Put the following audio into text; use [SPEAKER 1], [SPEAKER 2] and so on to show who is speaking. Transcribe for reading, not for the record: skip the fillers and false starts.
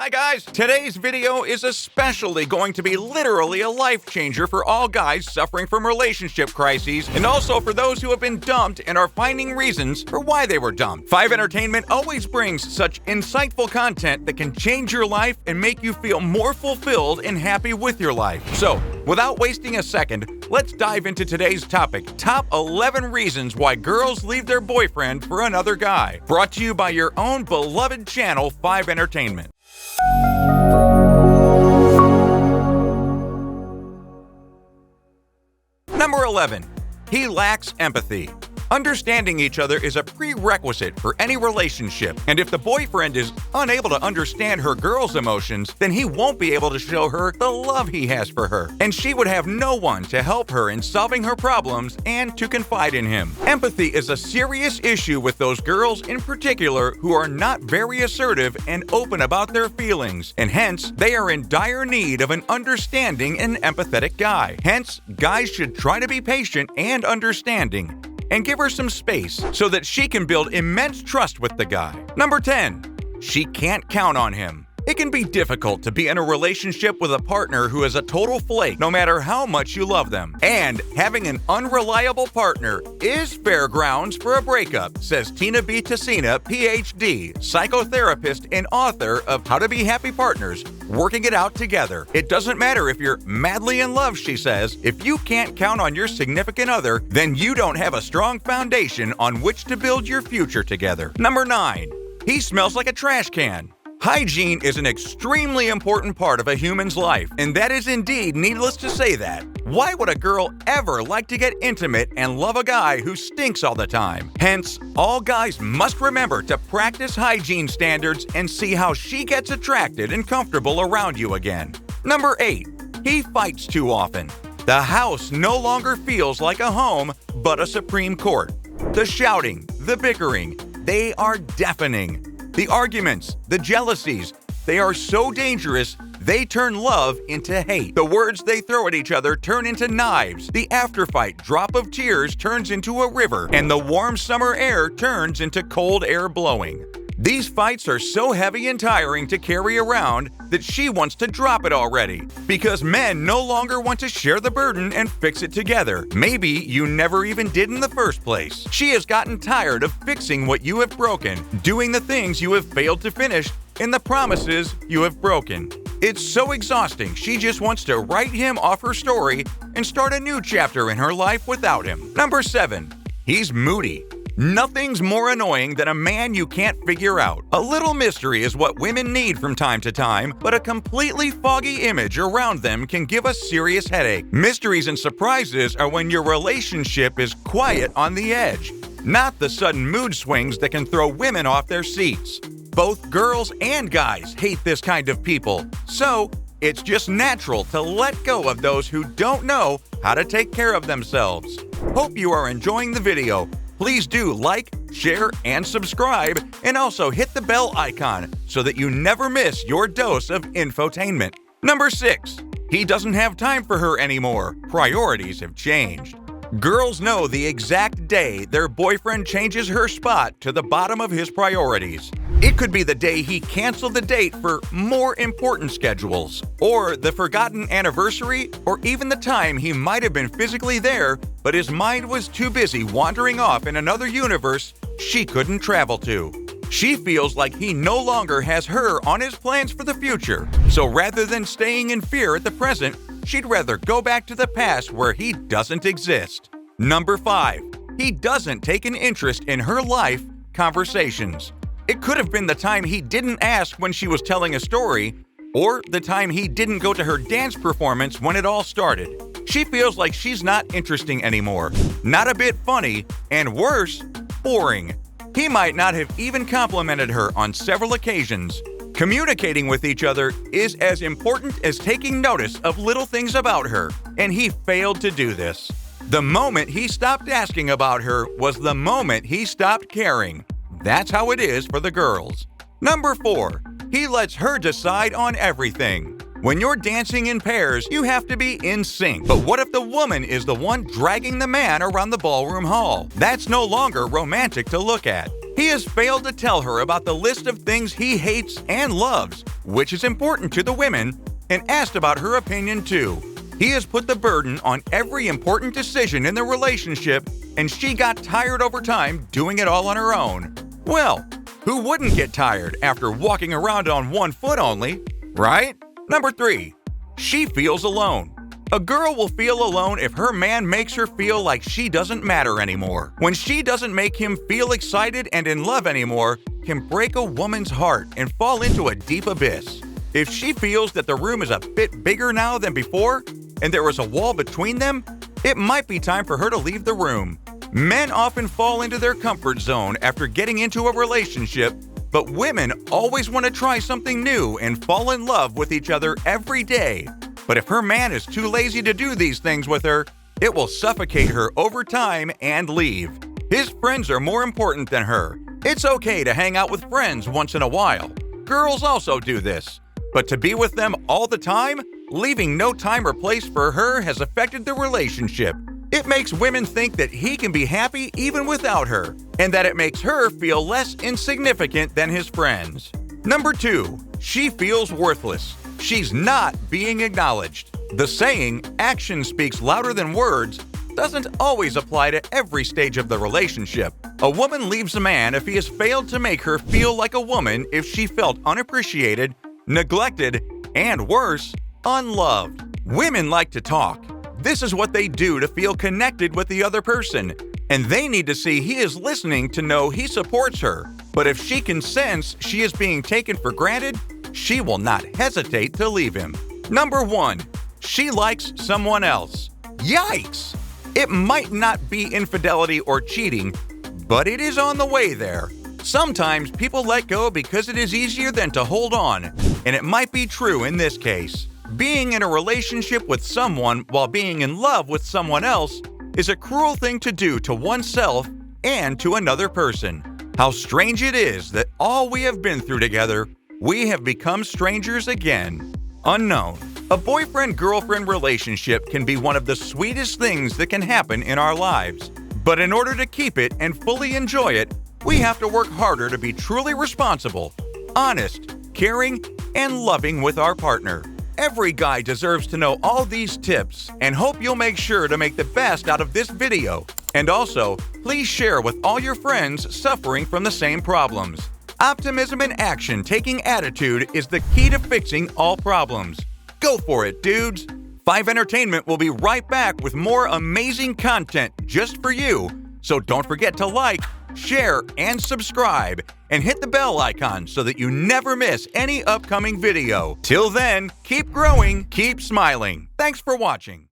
[SPEAKER 1] Hi guys! Today's video is especially going to be literally a life changer for all guys suffering from relationship crises and also for those who have been dumped and are finding reasons for why they were dumped. 5 Entertainment always brings such insightful content that can change your life and make you feel more fulfilled and happy with your life. So, without wasting a second, let's dive into today's topic, Top 11 Reasons Why Girls Leave Their Boyfriend for Another Guy. Brought to you by your own beloved channel, 5 Entertainment. Number 11. He lacks empathy. Understanding each other is a prerequisite for any relationship, and if the boyfriend is unable to understand her girl's emotions, then he won't be able to show her the love he has for her, and she would have no one to help her in solving her problems and to confide in him. Empathy is a serious issue with those girls in particular who are not very assertive and open about their feelings, and hence, they are in dire need of an understanding and empathetic guy. Hence, guys should try to be patient and understanding, and give her some space so that she can build immense trust with the guy. Number 10. She can't count on him. It can be difficult to be in a relationship with a partner who is a total flake, no matter how much you love them. And having an unreliable partner is fair grounds for a breakup, says Tina B. Tessina, PhD, psychotherapist and author of How to Be Happy Partners, Working It Out Together. It doesn't matter if you're madly in love, she says. If you can't count on your significant other, then you don't have a strong foundation on which to build your future together. Number 9. He smells like a trash can. Hygiene is an extremely important part of a human's life, and that is indeed needless to say that. Why would a girl ever like to get intimate and love a guy who stinks all the time? Hence, all guys must remember to practice hygiene standards and see how she gets attracted and comfortable around you again. Number 8. He fights too often. The house no longer feels like a home, but a Supreme Court. The shouting, the bickering, they are deafening. The arguments, the jealousies, they are so dangerous, they turn love into hate. The words they throw at each other turn into knives. The afterfight drop of tears turns into a river, and the warm summer air turns into cold air blowing. These fights are so heavy and tiring to carry around that she wants to drop it already, because men no longer want to share the burden and fix it together. Maybe you never even did in the first place. She has gotten tired of fixing what you have broken, doing the things you have failed to finish, and the promises you have broken. It's so exhausting, she just wants to write him off her story and start a new chapter in her life without him. Number 7. He's moody. Nothing's more annoying than a man you can't figure out. A little mystery is what women need from time to time, but a completely foggy image around them can give a serious headache. Mysteries and surprises are when your relationship is quiet on the edge, not the sudden mood swings that can throw women off their seats. Both girls and guys hate this kind of people, so it's just natural to let go of those who don't know how to take care of themselves. Hope you are enjoying the video. Please do like, share, and subscribe, and also hit the bell icon so that you never miss your dose of infotainment. Number 6. He doesn't have time for her anymore. Priorities have changed. Girls know the exact day their boyfriend changes her spot to the bottom of his priorities. It could be the day he canceled the date for more important schedules, or the forgotten anniversary, or even the time he might have been physically there, but his mind was too busy wandering off in another universe she couldn't travel to. She feels like he no longer has her on his plans for the future, so rather than staying in fear at the present, she'd rather go back to the past where he doesn't exist. Number 5. He doesn't take an interest in her life conversations. It could have been the time he didn't ask when she was telling a story, or the time he didn't go to her dance performance when it all started. She feels like she's not interesting anymore, not a bit funny, and worse, boring. He might not have even complimented her on several occasions. Communicating with each other is as important as taking notice of little things about her, and he failed to do this. The moment he stopped asking about her was the moment he stopped caring. That's how it is for the girls. Number 4. He lets her decide on everything. When you're dancing in pairs, you have to be in sync. But what if the woman is the one dragging the man around the ballroom hall? That's no longer romantic to look at. He has failed to tell her about the list of things he hates and loves, which is important to the women, and asked about her opinion too. He has put the burden on every important decision in the relationship, and she got tired over time doing it all on her own. Well, who wouldn't get tired after walking around on one foot only, right? Number 3. She feels alone. A girl will feel alone if her man makes her feel like she doesn't matter anymore. When she doesn't make him feel excited and in love anymore, can break a woman's heart and fall into a deep abyss. If she feels that the room is a bit bigger now than before, and there is a wall between them, it might be time for her to leave the room. Men often fall into their comfort zone after getting into a relationship, but women always want to try something new and fall in love with each other every day. But if her man is too lazy to do these things with her, it will suffocate her over time and leave. His friends are more important than her. It's okay to hang out with friends once in a while. Girls also do this. But to be with them all the time, leaving no time or place for her has affected the relationship. It makes women think that he can be happy even without her, and that it makes her feel less insignificant than his friends. Number 2. She feels worthless. She's not being acknowledged. The saying, "action speaks louder than words," doesn't always apply to every stage of the relationship. A woman leaves a man if he has failed to make her feel like a woman if she felt unappreciated, neglected, and worse, unloved. Women like to talk. This is what they do to feel connected with the other person, and they need to see he is listening to know he supports her. But if she can sense she is being taken for granted, she will not hesitate to leave him. Number 1. She likes someone else. Yikes! It might not be infidelity or cheating, but it is on the way there. Sometimes people let go because it is easier than to hold on, and it might be true in this case. Being in a relationship with someone while being in love with someone else is a cruel thing to do to oneself and to another person. How strange it is that all we have been through together, we have become strangers again. Unknown. A boyfriend-girlfriend relationship can be one of the sweetest things that can happen in our lives. But in order to keep it and fully enjoy it, we have to work harder to be truly responsible, honest, caring, and loving with our partner. Every guy deserves to know all these tips, and hope you'll make sure to make the best out of this video. And also, please share with all your friends suffering from the same problems. Optimism and action taking attitude is the key to fixing all problems. Go for it, dudes! 5 Entertainment will be right back with more amazing content just for you. So don't forget to like, share, and subscribe, and hit the bell icon so that you never miss any upcoming video. Till then, keep growing, keep smiling. Thanks for watching.